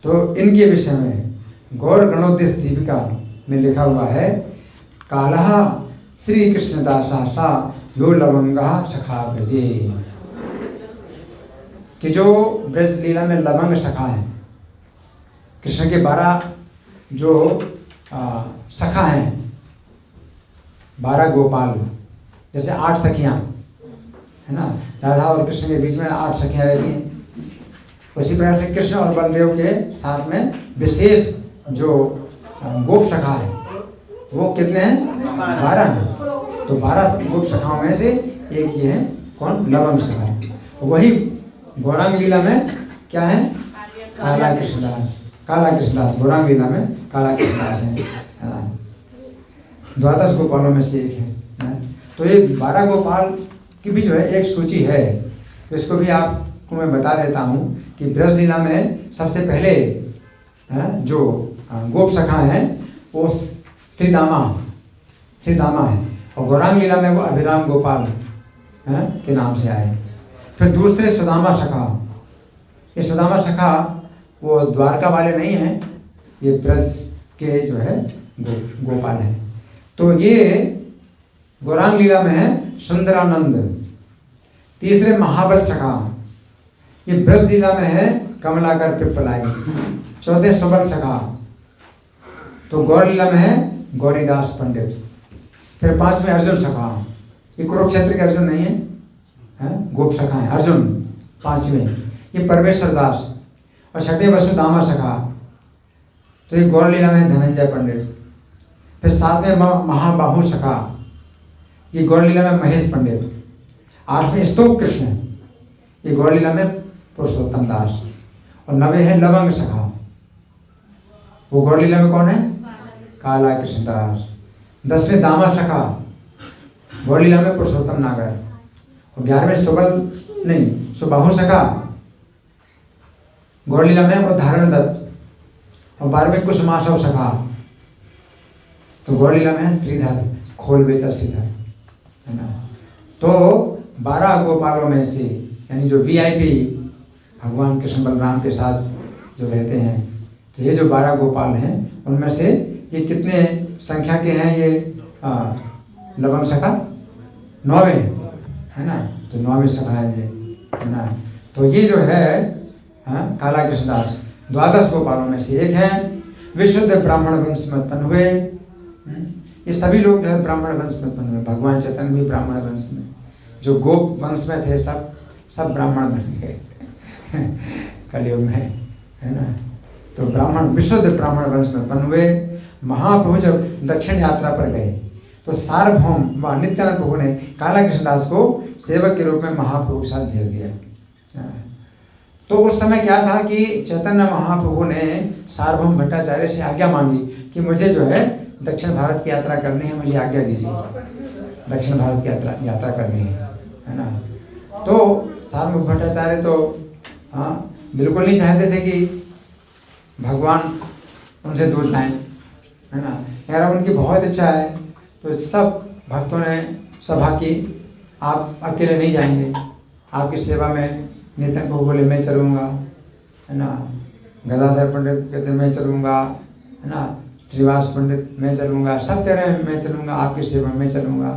तो इनके विषय में गौर गणोद्देश दीपिका में लिखा हुआ है, कालः श्री कृष्णदासा सा यो लवंगा सखा ब्रजे, कि जो ब्रज लीला में लवंग सखा है, कृष्ण के 12 जो सखा हैं, 12 गोपाल, जैसे 8 सखियां है ना, राधा और कृष्ण के बीच में 8 सखियां रहती हैं, उसी प्रकार से कृष्ण और बलदेव के साथ में विशेष जो गोप सखा है वो कितने हैं? 12 हैं। तो 12 गोप सखाओं में से एक ये है कौन? लवंग सखा। वही गौरांग लीला में क्या है? काला कृष्णदास। काला कृष्णदास गौरांग लीला में काला कृष्णदास है ना, 12 गोपालों में से एक है। तो ये 12 गोपाल की भी जो है एक सूची है, तो इसको भी आपको मैं बता देता हूँ कि ब्रज लीला में सबसे पहले जो गोप सखा है वो श्रीदामा है, और गौरांग लीला में वो अभिराम गोपाल के नाम से आए। फिर दूसरे सुदामा सखा। ये सुदामा सखा वो द्वारका वाले नहीं हैं, ये ब्रज के जो है गोपाल हैं। तो ये गौरांग लीला में है सुंदरानंद। तीसरे महाबल सखा, ये ब्रज लीला में है कमलाकर पिप्पलाई। चौथे सुबल सखा, तो गौर लीला में है गौरीदास पंडित। फिर 5वें अर्जुन सखा, ये कुरुक्षेत्र के अर्जुन नहीं है, गोप सखा है अर्जुन 5वें, ये परमेश्वर दास। और 6ठे वसुदामा सखा, तो ये गौर लीला में है धनंजय पंडित। फिर 7वें महाबाहु सखा, ये गौर लीला में महेश पंडित। 8वें स्तोक कृष्ण, ये गौर लीला में पुरुषोत्तम दास। और 9वें है लवंग सखा, वो गौर लीला में कौन है? काला कृष्णदास। 10वें दामा सखा, गौर लीला में पुरुषोत्तम नागर। और 11वें सुबाहु सखा, गौर लीला में और धारण दत्त। और 12वें कुसुमासव सखा, तो गौर लीला में है श्रीधर, खोल बेचा श्रीधर है ना। तो 12 गोपालों में से, यानी जो VIP भगवान कृष्ण बलराम के साथ जो रहते हैं, तो ये जो 12 गोपाल हैं उनमें से ये कितने संख्या के हैं? ये लवंग सखा 9वें है ना, तो 9वें सखा है ये है ना। तो ये जो है काला कृष्णदास 12 गोपालों में से एक है। विशुद्ध ब्राह्मण वंश में उत्पन्न हुए। ये सभी लोग जो है ब्राह्मण वंश में उत्पन्न हुए। भगवान चैतन्य भी ब्राह्मण वंश में, जो गोप वंश में थे सब ब्राह्मण बन गए कलयुग में है ना। तो ब्राह्मण विशुद्ध ब्राह्मण वंश में उत्पन्न हुए। महाप्रभु जब दक्षिण यात्रा पर गए तो सार्वभौम व नित्यानंद प्रभु ने काला कृष्णदास को सेवक के रूप में महाप्रभु के साथ भेज दिया। तो उस समय क्या था कि चैतन्य महाप्रभु ने सार्वभौम भट्टाचार्य से आज्ञा मांगी कि मुझे जो है दक्षिण भारत की यात्रा करनी है, मुझे आज्ञा दीजिए, दक्षिण भारत की यात्रा करनी है ना। तो सार्वभौम भट्टाचार्य तो बिल्कुल नहीं चाहते थे कि भगवान उनसे दूर जाएं है ना, यार उनकी बहुत इच्छा है। तो सब भक्तों ने सभा की, आप अकेले नहीं जाएंगे, आपकी सेवा में नितिन को बोले मैं चलूँगा है ना, गदाधर पंडित कहते मैं चलूँगा है ना, श्रीवास पंडित मैं चलूँगा, सब कह रहे हैं मैं चलूँगा, आपकी सेवा में चलूँगा।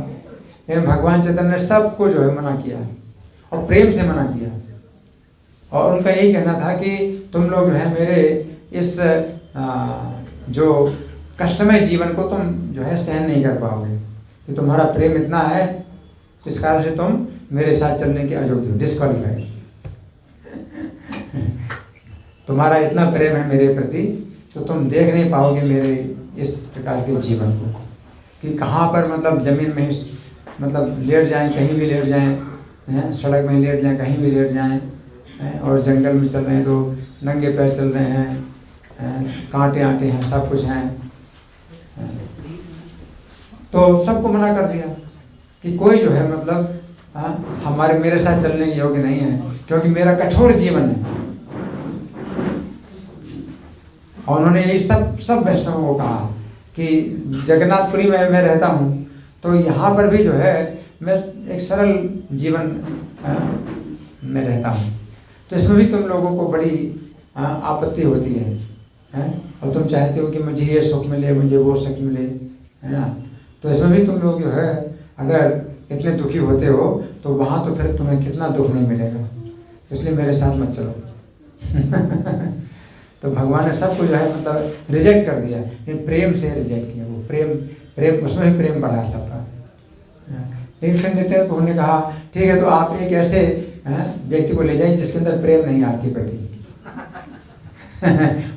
लेकिन भगवान चैतन्य ने सबको जो है मना किया और प्रेम से मना किया, और उनका यही कहना था कि तुम लोग जो है मेरे इस जो कष्टमय जीवन को तुम जो है सहन नहीं कर पाओगे, कि तुम्हारा प्रेम इतना है इस कारण से तुम मेरे साथ चलने के अयोग्य हो, डिस्क्वालीफाइड। तुम्हारा इतना प्रेम है मेरे प्रति तो तुम देख नहीं पाओगे मेरे इस प्रकार के जीवन को, कि कहाँ पर मतलब जमीन में ही मतलब लेट जाएं, कहीं भी लेट जाएं, सड़क में लेट जाएं, कहीं भी लेट जाएं, और जंगल में चल रहे हैं तो नंगे पैर चल रहे हैं, कांटे आटे हैं, सब कुछ हैं। तो सबको मना कर दिया कि कोई जो है मतलब मेरे साथ चलने के योग्य नहीं है, क्योंकि मेरा कठोर जीवन है। और उन्होंने ये सब वैष्णवों को कहा कि जगन्नाथपुरी में मैं रहता हूँ, तो यहाँ पर भी जो है मैं एक सरल जीवन में रहता हूँ, तो इसमें भी तुम लोगों को बड़ी आपत्ति होती है, और तुम चाहते हो कि मुझे ये सुख मिले, मुझे वो सुख मिले, है ना। तो इसमें भी तुम लोग जो है अगर इतने दुखी होते हो तो वहाँ तो फिर तुम्हें कितना दुख नहीं मिलेगा, इसलिए मेरे साथ मत चलो। तो भगवान ने सबको जो है मतलब रिजेक्ट कर दिया, लेकिन प्रेम से रिजेक्ट किया। वो प्रेम उसमें भी प्रेम बढ़ा सबका। लेकिन फिर नित्यानंद प्रभु ने कहा ठीक है, तो आप एक ऐसे व्यक्ति को ले जाइए जिसके अंदर प्रेम नहीं है आपके प्रति।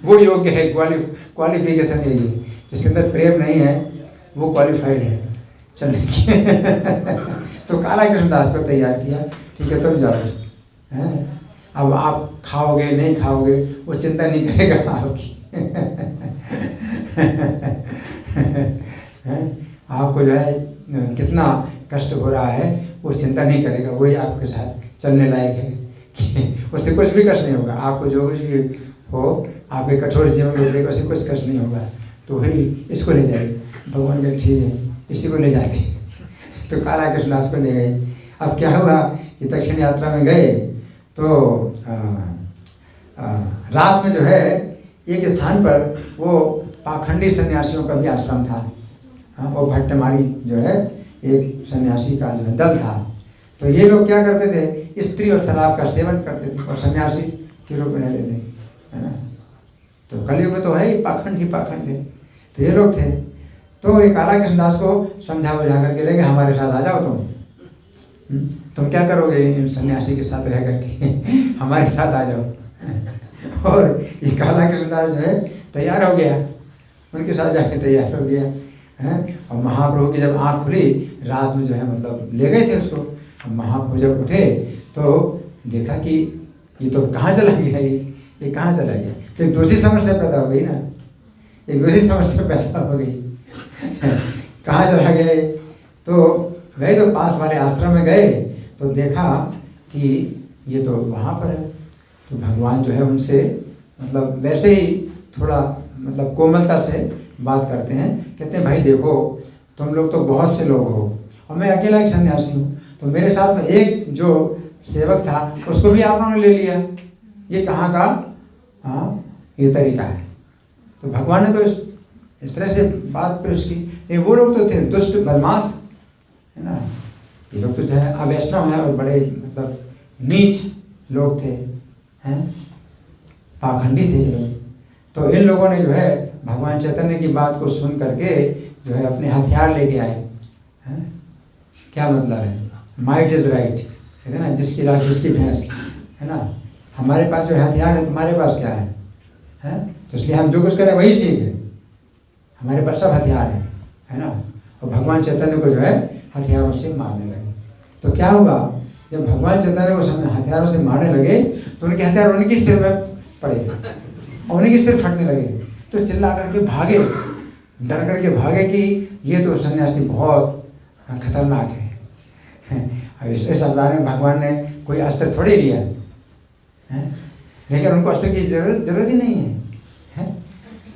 वो योग्य है, क्वालिफिकेशन यही है, जिसके अंदर प्रेम नहीं है वो क्वालिफाइड है चलने की। तो काला कृष्णदास को तैयार किया, ठीक है तुम जाओ, हैं अब आप खाओगे नहीं खाओगे वो चिंता नहीं करेगा आपकी। आपको जो है कितना कष्ट हो रहा है वो चिंता नहीं करेगा, वही आपके साथ चलने लायक है। उससे कुछ भी कष्ट नहीं होगा, आपको जो कुछ भी हो आपके कठोर जीवन में देगा उससे कुछ कष्ट नहीं होगा। तो वही इसको ले जाएगी, भगवान के ठीक है इसी को ले जाते। तो काला कृष्णदास को ले गए। अब क्या हुआ कि दक्षिण यात्रा में गए तो रात में जो है एक स्थान पर वो पाखंडी सन्यासियों का भी आश्रम था। वो भट्टमारी जो है एक सन्यासी का जो है दल था। तो ये लोग क्या करते थे, स्त्री और शराब का सेवन करते थे और सन्यासी के रूप में रहते थे, है ना। तो कलयुग में तो है ही पाखंड ही पाखंड थे। तो ये लोग थे। तो ये काला कृष्णदास को समझा बुझा करके ले गए, हमारे साथ आ जाओ तुम क्या करोगे इन सन्यासी के साथ रह करके, हमारे साथ आ जाओ। और ये काला कृष्णदास जो है तैयार हो गया, उनके साथ जाके तैयार हो गया है। और महाप्रभु की जब आँख खुली रात में जो है मतलब ले गए थे उसको। और महाप्रभु जब उठे तो देखा कि ये तो कहाँ चला गया, ये कहाँ चला गया। तो एक दूसरी समस्या पैदा हो गई ना, एक दूसरी समस्या पैदा हो गई। कहाँ चला गए, तो गए तो पास वाले आश्रम में गए तो देखा कि ये तो वहाँ पर है। तो भगवान जो है उनसे मतलब वैसे ही थोड़ा मतलब कोमलता से बात करते हैं। कहते हैं भाई देखो तुम लोग तो बहुत से लोग हो और मैं अकेला एक सन्यासी हूँ, तो मेरे साथ में एक जो सेवक था उसको भी आप लोगों ने ले लिया, ये कहाँ का ये तरीका है। तो भगवान ने तो इस तरह से बात पेश की। वो लोग तो थे दुष्ट बदमाश, है ना। ये लोग तो जो है अवैष्णव हैं और बड़े मतलब नीच लोग थे, हैं पाखंडी थे ये लोग। तो इन लोगों ने जो है भगवान चैतन्य की बात को सुन करके जो है अपने हथियार लेके आए हैं। क्या मतलब है, माइट इज राइट, कहते हैं ना, जिसकी रात जिसकी भैंस, है ना। हमारे पास जो हथियार है तुम्हारे पास क्या है, तो इसलिए हम जो कुछ करें वही सीखे, हमारे पास सब हथियार है ना। और भगवान चैतन्य को जो है हथियारों से मारने लगे। तो क्या हुआ, जब भगवान चैतन्य को हथियारों से मारने लगे तो उनके हथियार उनके सिर में पड़े और उन्हीं के सिर फटने लगे। तो चिल्ला करके भागे, डर करके भागे कि ये तो सन्यासी बहुत खतरनाक है। अब इस अवतार में भगवान ने कोई अस्त्र थोड़ी लिया है, लेकिन उनको अस्त्र की जरूरत ही नहीं है।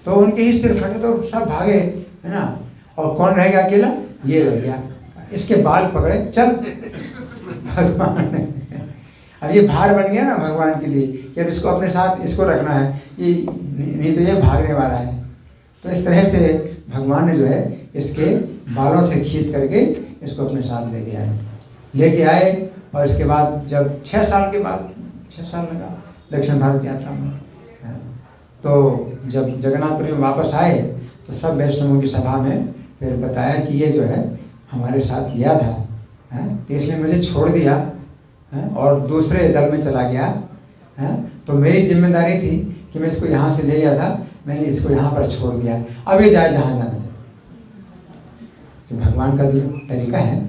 तो उनके ही सिर फटे तो सब भागे, है ना। और कौन रह गया अकेला, ये रह गया, इसके बाल पकड़े चल भगवान ने। अब ये भार बन गया ना भगवान के लिए कि अब इसको अपने साथ इसको रखना है, ये नहीं तो ये भागने वाला है। तो इस तरह से भगवान ने जो है इसके बालों से खींच करके इसको अपने साथ लेके आए। और इसके बाद जब 6 साल के बाद 6 साल लगा दक्षिण भारत की यात्रा में, तो जब जगन्नाथपुरी में वापस आए तो सब वैष्णवों की सभा में फिर बताया कि ये जो है हमारे साथ गया था, तो इसने मुझे छोड़ दिया और दूसरे दल में चला गया, तो मेरी जिम्मेदारी थी कि मैं इसको यहाँ से ले गया था, मैंने इसको यहाँ पर छोड़ दिया, अब ये जाए जहाँ जाना चाहिए। तो भगवान का जो तरीका है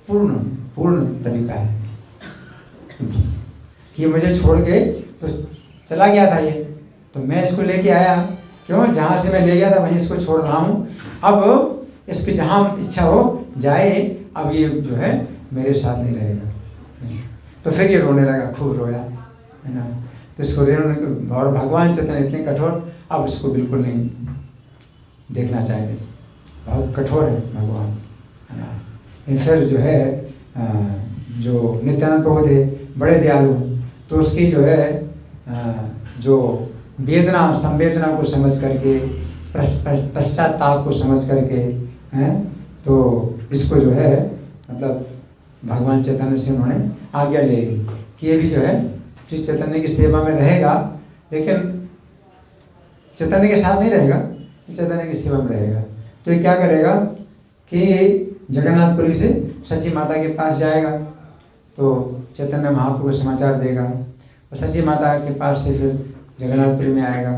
पूर्ण तरीका है कि मुझे छोड़ के तो चला गया था ये, तो मैं इसको लेके आया, क्यों, जहाँ से मैं ले गया था वहीं इसको छोड़ रहा हूँ, अब इसकी जहाँ इच्छा हो जाए, अब ये जो है मेरे साथ नहीं रहेगा। तो फिर ये रोने लगा, खूब रोया, है ना। तो इसको रोने, और भगवान चैतन्य इतने कठोर, अब इसको बिल्कुल नहीं देखना चाहते, बहुत कठोर है भगवान, है ना। फिर जो है जो नित्यानंद प्रभु थे बड़े दयालु, तो उसकी जो है जो वेदना संवेदना को समझ करके, पश्चाताप को समझ करके हैं, तो इसको जो है मतलब भगवान चैतन्य से उन्होंने आज्ञा ले ली कि ये भी जो है श्री चैतन्य की सेवा में रहेगा, लेकिन चैतन्य के साथ नहीं रहेगा, चैतन्य की सेवा में रहेगा। तो ये क्या करेगा कि जगन्नाथपुरी से सची माता के पास जाएगा, तो चैतन्य महाप्रभु को समाचार देगा और सची माता के पास से फिर जगन्नाथपुरी में आएगा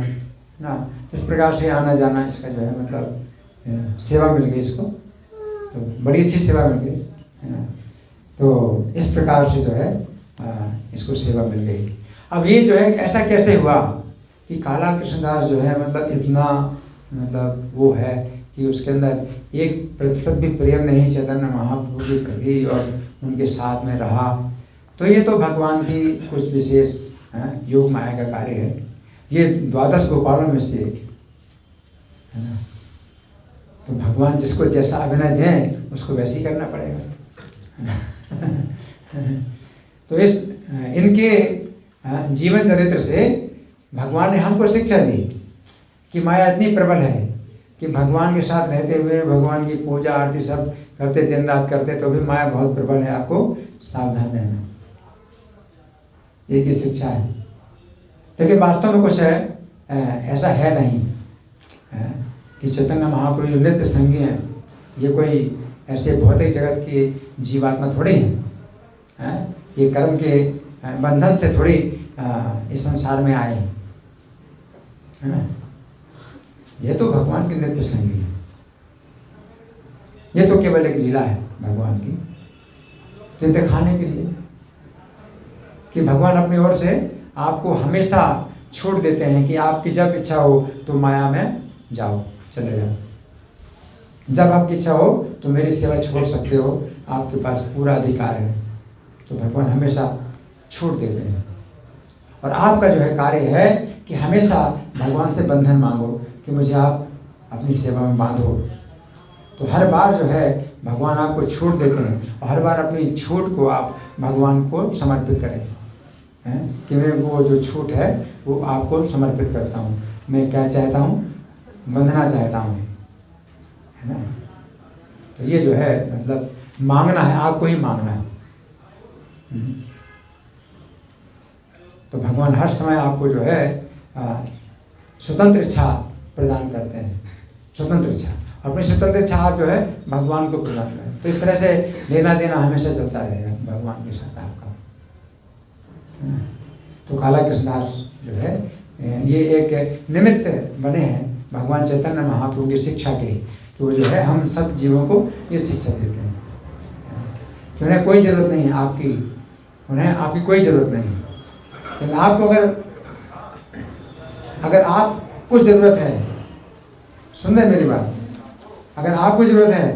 ना। इस प्रकार से आना जाना इसका जो है मतलब सेवा मिल गई इसको, तो बड़ी अच्छी सेवा मिल गई है ना। तो इस प्रकार से जो है इसको सेवा मिल गई। अब ये जो है ऐसा कैसे हुआ कि काला कृष्णदास जो है मतलब इतना मतलब वो है कि उसके अंदर 1% भी प्रेम नहीं चैतन्य महाप्रभु के प्रति और उनके साथ में रहा। तो ये तो भगवान की कुछ विशेष योग माया का कार्य है। ये 12 गोपालों में से एक है ना। तो भगवान जिसको जैसा अभिनय दें उसको वैसे ही करना पड़ेगा। तो इस इनके जीवन चरित्र से भगवान ने हमको शिक्षा दी कि माया इतनी प्रबल है कि भगवान के साथ रहते हुए भगवान की पूजा आरती सब करते, दिन रात करते, तो भी माया बहुत प्रबल है, आपको सावधान रहना। एक ही शिक्षा है, लेकिन वास्तव में कुछ है ऐसा है नहीं है कि चैतन्य महाप्रभु जो नित्य संगी हैं, ये कोई ऐसे भौतिक जगत की जीवात्मा थोड़ी है। ये कर्म के बंधन से थोड़ी इस संसार में आए है ना। ये तो भगवान की नित्य संगी है, ये तो केवल एक लीला है भगवान की, तो दिखाने के लिए कि भगवान अपनी ओर से आपको हमेशा छोड़ देते हैं कि आपकी जब इच्छा हो तो माया में जाओ, चले जाओ। जब आपकी इच्छा हो तो मेरी सेवा छोड़ सकते हो, आपके पास पूरा अधिकार है। तो भगवान हमेशा छूट देते हैं। और आपका जो है कार्य है कि हमेशा भगवान से बंधन मांगो कि मुझे आप अपनी सेवा में बांधो। तो हर बार जो है भगवान आपको छूट देते हैं और हर बार अपनी छूट को आप भगवान को समर्पित करें हैं कि मैं वो जो छूट है वो आपको समर्पित करता हूँ। मैं क्या चाहता हूँ, बंधना चाहता हूँ, है ना। तो ये जो है मतलब मांगना है, आपको ही मांगना है। तो भगवान हर समय आपको जो है स्वतंत्र इच्छा प्रदान करते हैं, स्वतंत्र इच्छा। अपनी स्वतंत्र इच्छा आप जो है भगवान को प्रदान करें। तो इस तरह से लेना देना हमेशा चलता रहेगा भगवान के साथ आपका। तो काला कृष्णदास जो है ये एक निमित्त बने हैं भगवान चैतन्य महाप्रभु की शिक्षा के, कि वो जो है हम सब जीवों को ये शिक्षा देते हैं कि उन्हें कोई ज़रूरत नहीं है आपकी, उन्हें आपकी कोई ज़रूरत नहीं है। लेकिन आपको अगर आपको ज़रूरत है, सुन रहे मेरी बात, अगर आपको ज़रूरत है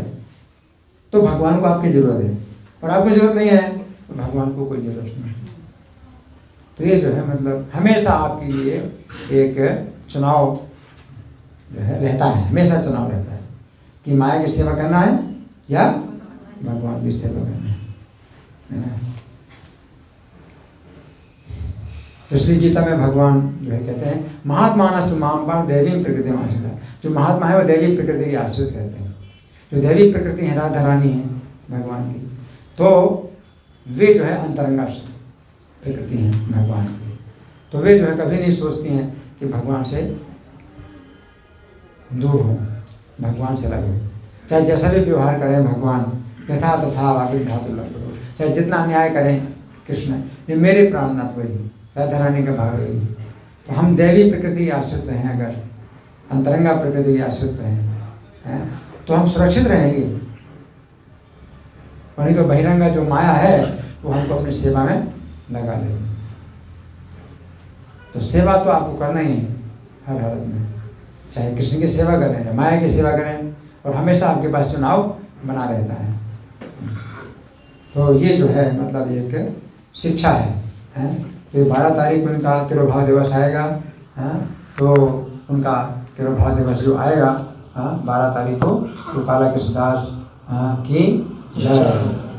तो भगवान को आपकी ज़रूरत है, और आपको ज़रूरत नहीं है तो भगवान को कोई ज़रूरत नहीं है। तो ये जो है मतलब हमेशा आपके लिए एक चुनाव जो है रहता है, हमेशा चुनाव रहता है कि माया की सेवा करना है या भगवान की सेवा करना है। तो इसलिए गीता में भगवान जो है कहते हैं महात्मानस्तु माम पार्थ दैवी प्रकृति में आश्रिता। जो महात्मा है वो दैवी प्रकृति की आश्रित रहते हैं। जो दैवी प्रकृति है, राधा रानी है भगवान की, तो वे जो है अंतरंगा प्रकृति हैं भगवान की। तो वे जो है कभी नहीं सोचती हैं कि भगवान से दूर हो, भगवान से लगे। चाहे जैसा भी व्यवहार करें भगवान, यथा तथा वागिधातु लग्नो, चाहे जितना अन्याय करें कृष्ण, ये मेरे प्राणनाथ वही, राधा रानी का भाव वही। तो हम दैवी प्रकृति आश्रित रहें, अगर अंतरंगा प्रकृति आश्रित रहें तो हम सुरक्षित रहेंगे। और नहीं तो बहिरंगा जो माया है वो हमको अपनी सेवा में लगा लेगी। तो सेवा तो आपको करना ही है हर हालत में, चाहे कृष्ण की सेवा करें या माया की सेवा करें, और हमेशा आपके पास चुनाव बना रहता है। तो ये जो है मतलब एक शिक्षा है। तो 12 तारीख को उनका तिरुभाव दिवस आएगा, तो उनका तिरुभाव दिवस जो आएगा 12 तारीख को, तो काला कृष्णदास की जय।